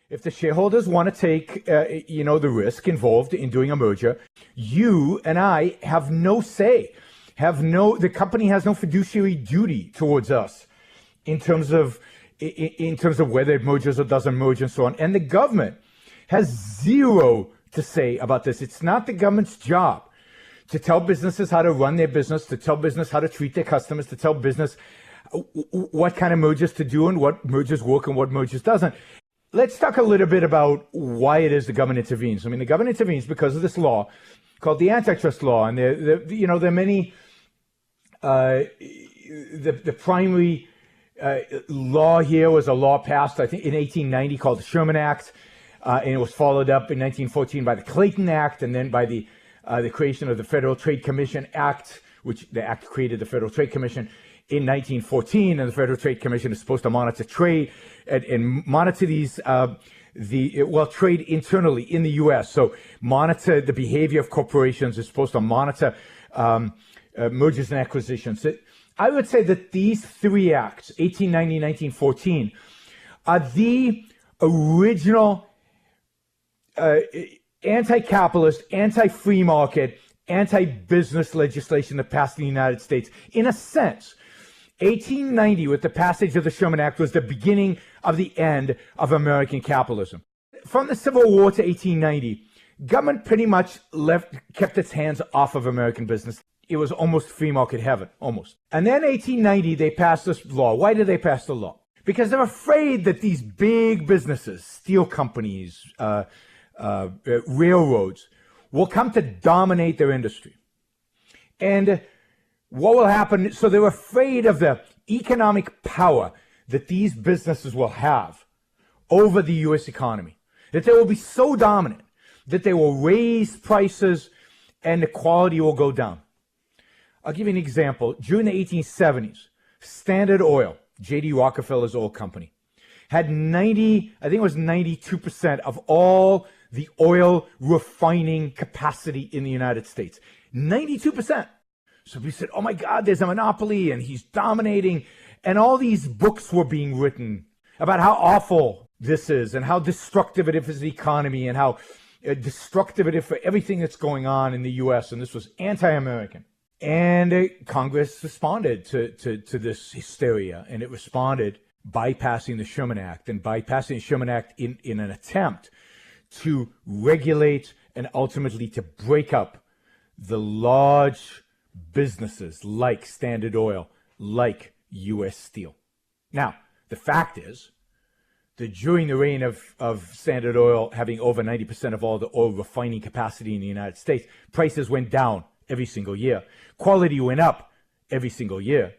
If the shareholders want to take, the risk involved in doing a merger, you and I have no say. The company has no fiduciary duty towards us in terms of whether it merges or doesn't merge and so on. And the government has zero to say about this. It's not the government's job to tell businesses how to run their business, to tell business how to treat their customers, to tell business what kind of mergers to do and what mergers work and what mergers doesn't. Let's talk a little bit about why it is the government intervenes. I mean, the government intervenes because of this law called the AntiTrust law, and there are many. The primary law here was a law passed, I think, in 1890 called the Sherman Act, and it was followed up in 1914 by the Clayton Act, and then by the creation of the Federal Trade Commission Act, which the act created the Federal Trade Commission in 1914, and the Federal Trade Commission is supposed to monitor trade and monitor trade internally in the U.S. So monitor the behavior of corporations. It's supposed to monitor mergers and acquisitions. I would say that these three acts, 1890, 1914, are the original anti-capitalist, anti-free market, anti-business legislation that passed in the United States. In a sense, 1890, with the passage of the Sherman Act, was the beginning of the end of American capitalism. From the Civil War to 1890, government pretty much kept its hands off of American business. It was almost free market heaven, almost. And then 1890, they passed this law. Why did they pass the law? Because they're afraid that these big businesses, steel companies, railroads, will come to dominate their industry. And what will happen? So they're afraid of the economic power that these businesses will have over the U.S. economy, that they will be so dominant that they will raise prices and the quality will go down. I'll give you an example. During the 1870s, Standard Oil, J.D. Rockefeller's oil company, had 92% of all the oil refining capacity in the United States. 92%. So we said, oh my God, there's a monopoly and he's dominating. And all these books were being written about how awful this is and how destructive it is for the economy and how destructive it is for everything that's going on in the U.S. And this was anti-American. And Congress responded to this hysteria, and it responded by passing the Sherman Act, and by passing the Sherman Act in an attempt to regulate and ultimately to break up the large businesses like Standard Oil, like U.S. Steel. Now, the fact is that during the reign of Standard Oil having over 90% of all the oil refining capacity in the United States, prices went down every single year. Quality went up every single year.